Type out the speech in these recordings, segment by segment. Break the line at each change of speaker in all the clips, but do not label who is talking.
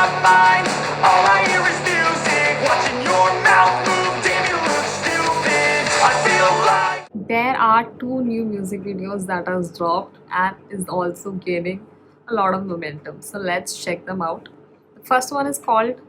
my mind. All I hear is music, watching your mouth move. Damn, you look stupid. I feel like
There are 2 new music videos that has dropped and is also gaining a lot of momentum. So let's check them out. The first one is called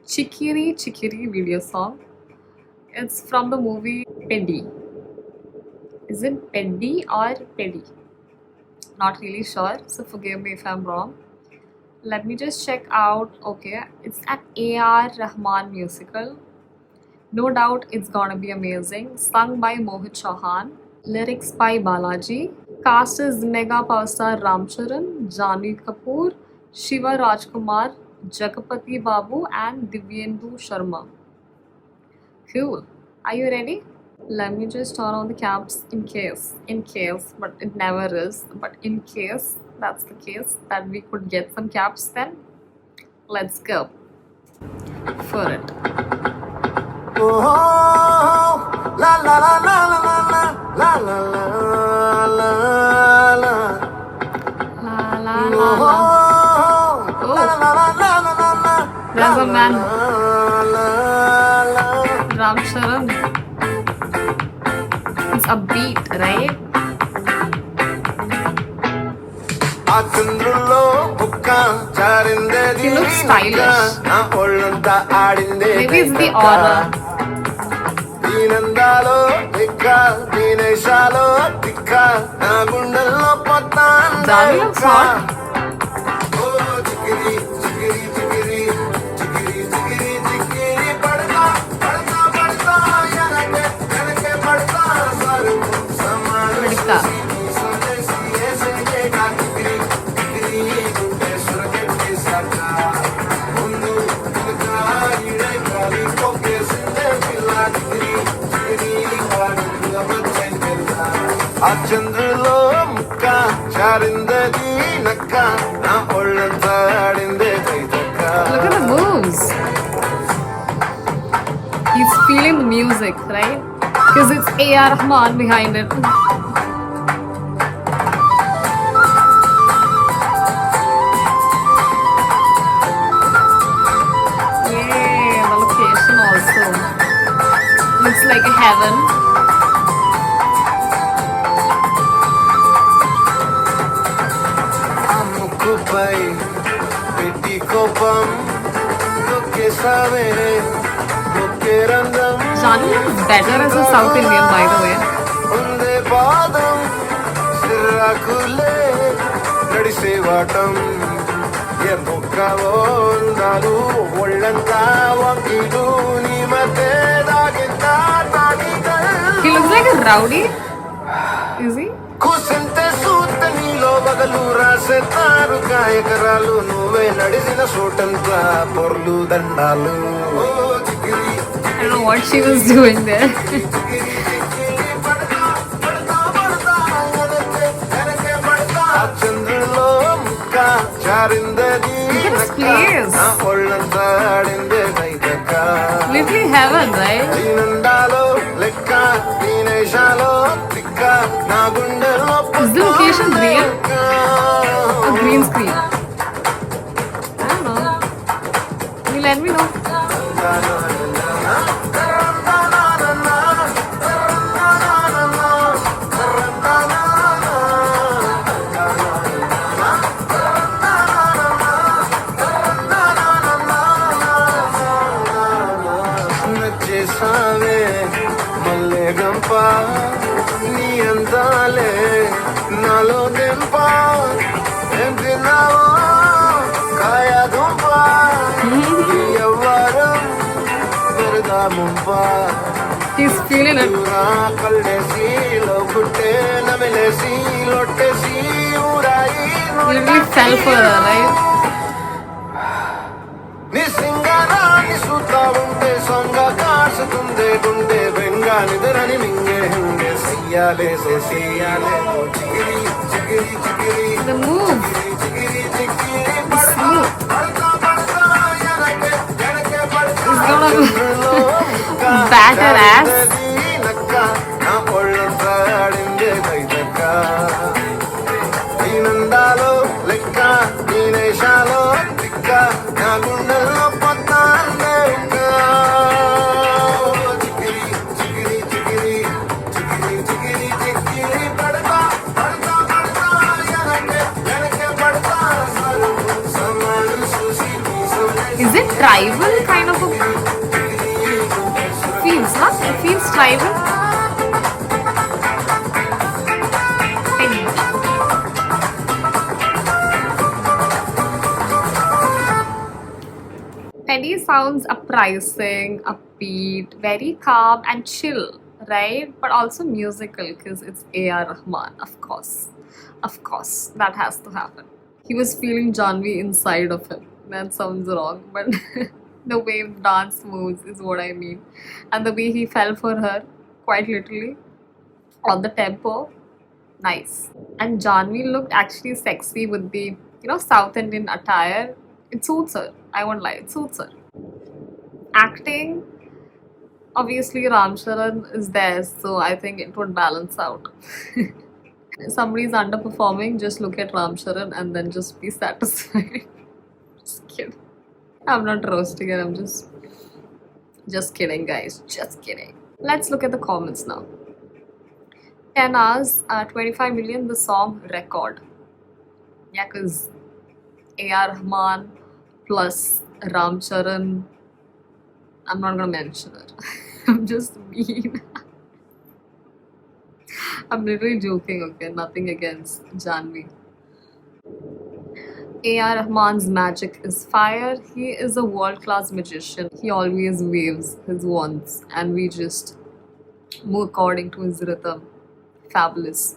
Chikiri Chikiri video song. It's from the movie Peddy. Is it Peddy or Peddy? Not really sure, so forgive me if I'm wrong. Let me just check out. Okay, it's an A.R. Rahman musical. No doubt it's gonna be amazing. Sung by Mohit Chauhan. Lyrics by Balaji. Cast is mega power star Ramcharan, Janvi Kapoor, Shiva Rajkumar, Jagapati Babu, and Divyendu Sharma. Cool. Are you ready? Let me just turn on the caps in case, but it never is. But in case that's the case, that we could get some caps, then let's go for it.
Oh, la la la la la la la la la la la.
La la
Oh,
la la.
la la la la la la la.
There's a man,
La la.
Ram Charan. It's a beat, right?
ఆ చంద్రుల్లో బుక్క చారిందేది
He looks stylish.
నా ఒళ్ళంతా ఆడిందే
Maybe it's the aura.
దీనందాలో లెక్క దీనేశాలో తిక్క నా గుండెల్లో కొత్త
Janvi looks hot.
ఓ చికిరి చికిరి చికిరి చికిరి చికిరి చికిరి పడతా పడతా పడతా ఎనకే ఎనకే పడతా సరు సమాన
Pidka.
సందేశి ఏసే కా చికిరి చికిరి గుండె సురకెట్టి సర్కా ముందు వెనుక ఇడే కాలి కొక్కే సిందే పిల్ల చికిరి చికిరి వాడుగా వచ్చేం పెరుగా ఆ చంద్రులో ముక్క చారిందది నక్క నా ఒళ్ళంతా ఆడిందే కైతక్క
Look at the moves. He's feeling the music, right? Because it's A.R. Rahman behind it. Yay, the location also looks like a heaven.
ఆ ముక్కుపై పెట్టి కోపం నొక్కేసావే నొక్కే రంగం
Janvi looks better as a South Indian, by the way.
ఉందే పాదం సిర్రాకులే నడిసే వాటం ఏ మొక్కవో ఉందాలు ఒళ్ళంతా వంకిలు నీ మధ్య దాగింత
He looks like a rowdy. Is he?
కూసింతే సూత నీలో బగలు రాసేతారు కాయకరాలు నువ్వే నడిసిన చోటంతా పొర్లు దండాలు ఓ చికిరి
I don't know what she was doing there.
చంద్రులో ముక్క చారిందది
Look at this place.
నా ఒళ్ళంతా ఆడిందే కైతక్క
Literally heaven, right?
దీనందాలో లెక్క దీనేశాలో తిక్క నా గుండెలో
Is the location real? A green screen. I don't know. Can you let me know?
నచ్చేసావే మల్లె గంప నీ అందాలే నాలో దెంప ఏం తిన్నావో కాయ దుంప నీ ఎవ్వరం పెరదా ముంప
He's feeling it.
ఊరా కళ్ళేసి లోపుట్టే నమిలేసి లొట్టేసి ఊరాయి
He literally fell for her, right?
నీ సింగారాన్ని చూస్తా ఉంటే సొంగ కాసుకుందే గుండె బెంగ నిద్రని మింగే హింగే చెయ్యాలే చెయ్యాలే Chikiri Chikiri Chikiri
The move.
Chikiri Chikiri
The smooth.
పడతా పడతా ఎనకే ఎనకే పడతా
He's gonna
చంద్రులో ముక్క
batter ass.
చారిందది నక్క నా ఒళ్ళంతా ఆడిందే కైతక్క దీనందాలో లెక్క దీనేశాలో తిక్క నా
Is it tribal kind of a feels, huh? It feels tribal. Pink. Penny sounds uprising, upbeat, very calm and chill, right? But also musical because it's A.R. Rahman, of course. Of course, that has to happen. He was feeling Janvi inside of him. That sounds wrong, but the way the dance moves is what I mean. And the way he fell for her, quite literally, on the tempo, nice. And Janvi looked actually sexy with the, South Indian attire. It suits her. I won't lie, it suits her. Acting, obviously Ram Charan is there, so I think it would balance out. If somebody's underperforming, just look at Ram Charan and then just be satisfied. Just kidding. I'm not roasting it, I'm just kidding, guys. Just kidding. Let's look at the comments now. 10 hours, 25 million the song record. Yeah, because A.R. Rahman plus Ram Charan. I'm not gonna mention it. I'm just mean. I'm literally joking, okay? Nothing against Janvi. A.R. Rahman's magic is fire. He is a world-class magician. He always waves his wands and we just move according to his rhythm. Fabulous,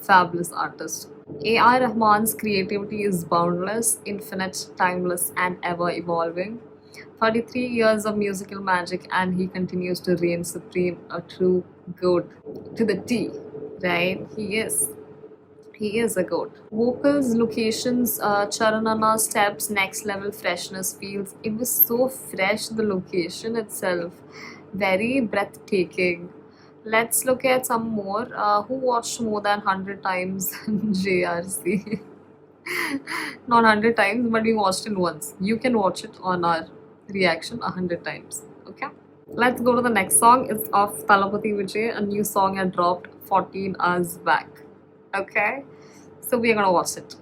fabulous artist. A.R. Rahman's creativity is boundless, infinite, timeless, and ever evolving. 43 years of musical magic, and he continues to reign supreme, a true goat to the T, right? He is. He is a goat. Vocals, locations, Charanana steps, next level freshness feels. It was so fresh, the location itself. Very breathtaking. Let's look at some more. Who watched more than 100 times JRC? Not 100 times, but we watched it once. You can watch it on our reaction 100 times. Okay? Let's go to the next song. It's of Thalapathy Vijay. A new song had dropped 14 hours back. Okay? So we are gonna watch it.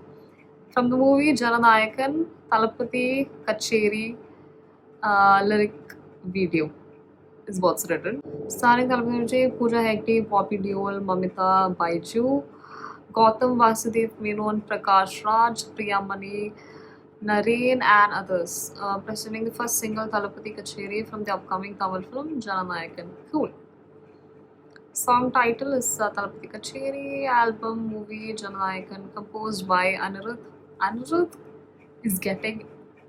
From the movie Jananayakan, Thalapathy Kacheri lyric video is what's written. Starring Thalapathy Vijay, Pooja Hegde, Poppy Deol, Mamita Baiju, Gautam Vasudev Menon, Prakash Raj, Priya Mani, Naren and others. Presenting the first single Thalapathy Kacheri from the upcoming Tamil film Jananayakan. Cool. Song title is Thalapathy Kacheri, album, movie Jananayakan, composed by Anirudh. Anirudh is getting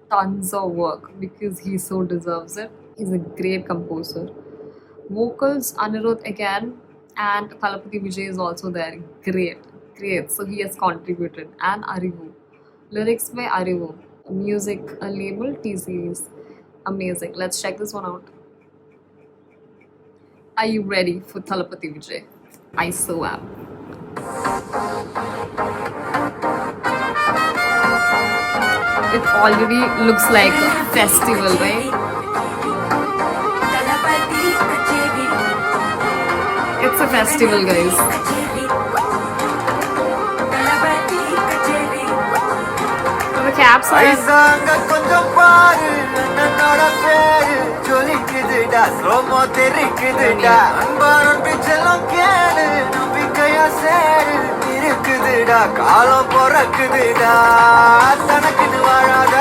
tons of work because he so deserves it. He's a great composer. Vocals Anirudh again, and Thalapathy Vijay is also there. Great, great. So he has contributed. And Arivu. Lyrics by Arivu. Music label T Series. Amazing. Let's check this one out. Are you ready for Thalapathy Vijay? I so am. It already looks like a festival, right? It's a festival, guys. So the caps are
ஐசாங்க கொஞ்சம் பாரு என்னோட பேரு ஜொலிக்குதுடா slo-mo தெரிக்குதுடா அன்பான பிச்செல்லாம் கேளு நம்பிக்கையா சேரு இருக்குதுடா காலம் பிறக்குதுடா தனக்குன்னு வாழாத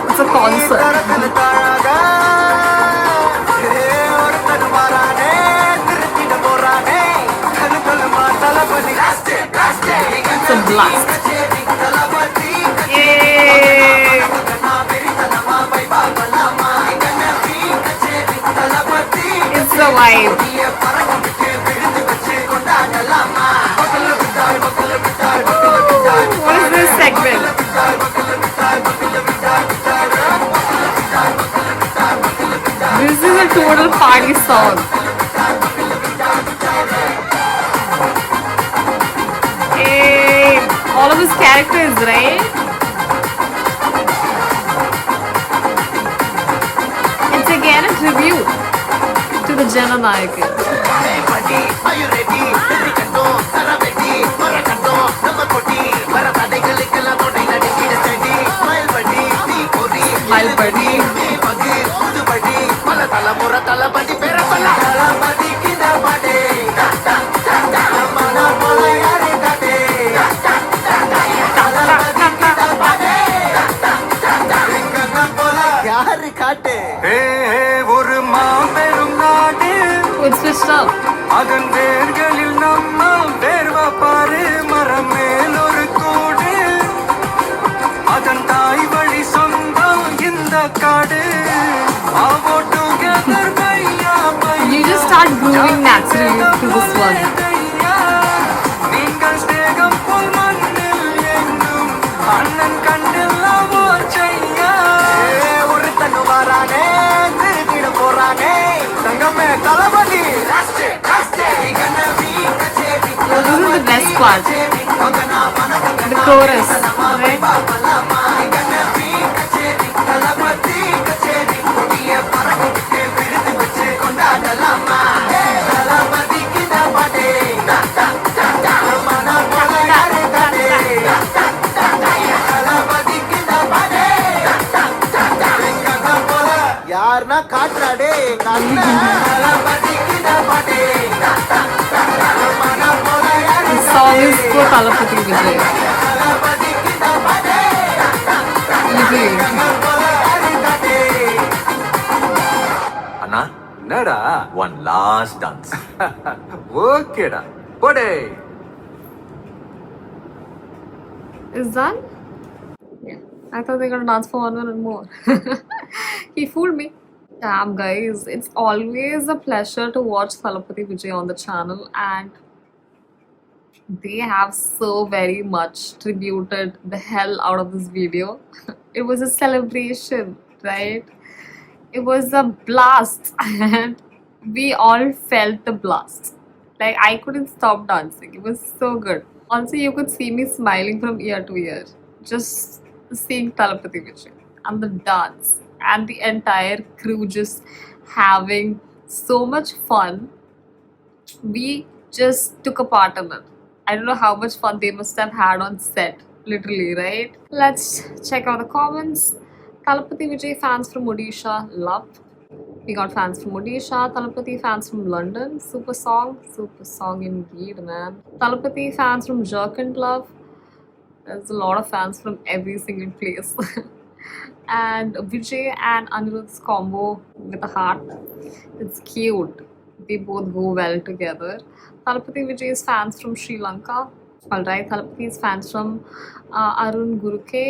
it's a concert.
தரத்துல தாழாத ஒருத்தன் மாறானே திருத்திட போறானே கழுக்கழுமா தளபதி
It's a blast. Yay! It's a vibe. What is this segment? This is a total party song. Hey, all of his characters, right? It's again a tribute to the Jananayakan.
காட்டு ஒரு மாபெரும் நாடு
It's switched up.
அதன் வேர்களில் நம்ம வேர்வ பாரு மரம் மேல் ஒரு கூடு அதன் தாய் வழி சொந்தம் இந்த காடு ஆவோ together Bhaiya
You just start grooving naturally to this one.
நீங்கள் ஸ்நேகம் போல் மண்ணில் எங்கும் அண்ணன் கண்டில்லாவோ செய்யா ஒரு தன்னு வாரானே திருத்திட போறானே தங்கமே தளபதி
This is the best part. The chorus, right?
யாருன்னா காட்டுறாடே எங்க
This song is for Talapati Vijay. Literally.
அண்ணா
என்னடா
ஒன் லாஸ்ட் டான்ஸ்
ஓகேடா போடே
Is done? Yeah. I thought they were gonna dance for 1 minute more. He fooled me. Damn, guys, it's always a pleasure to watch Talapati Vijay on the channel, and they have so very much tributed the hell out of this video. It was a celebration, right? It was a blast, and we all felt the blast. Like, I couldn't stop dancing. It was so good. Also, you could see me smiling from ear to ear, just seeing Talapati Vijay and the dance and the entire crew just having so much fun. We just took a part in it. I don't know how much fun they must have had on set, literally, right? Let's check out the comments. Talapati Vijay fans from Odisha, love. We got fans from Odisha, Talapati fans from London, super song indeed, man. Talapati fans from Jharkhand, love. There's a lot of fans from every single place. And Vijay and Anirudh's combo with a heart, it's cute. They both go well together. Talapati Vijay's fans from Sri Lanka. Alright, Talapati's fans from Arun Guruke.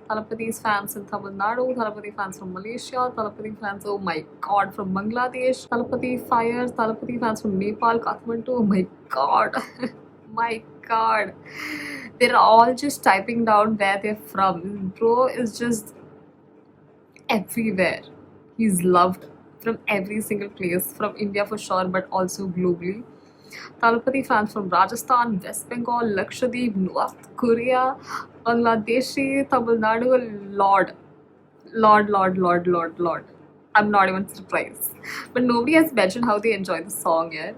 Talapati's fans in Tamil Nadu. Talapati fans from Malaysia. Talapati fans, oh my god, from Bangladesh. Talapati fires. Talapati fans from Nepal, Kathmandu. Oh my god. My god. They're all just typing down where they're from. Bro is just everywhere. He's loved from every single place, from India for sure, but also globally. Talapati fans from Rajasthan, West Bengal, Lakshadweep, North Korea, Bangladeshi, Tamil Nadu, Lord. I'm not even surprised. But nobody has mentioned how they enjoy the song yet.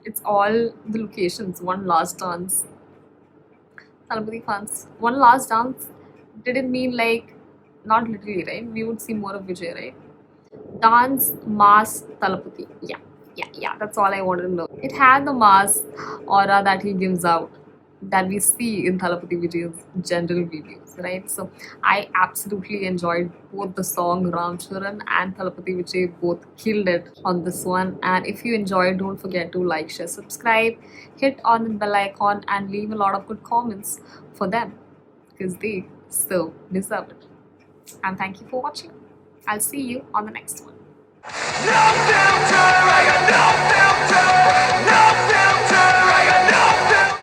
It's all the locations. One last dance. Talapati fans. One last dance. Did it mean like, not literally, right? We would see more of Vijay, right? Dance, mass, Talapati. Yeah, that's all I wanted to know. It had the mass aura that he gives out, that we see in Talapati Vijay's general videos, right? So I absolutely enjoyed both the song Ram Charan and Talapati Vijay, both killed it on this one. And if you enjoyed, don't forget to like, share, subscribe, hit on the bell icon, and leave a lot of good comments for them, because they so deserve it. And thank you for watching. I'll see you on the next one.
No filter, I got no filter.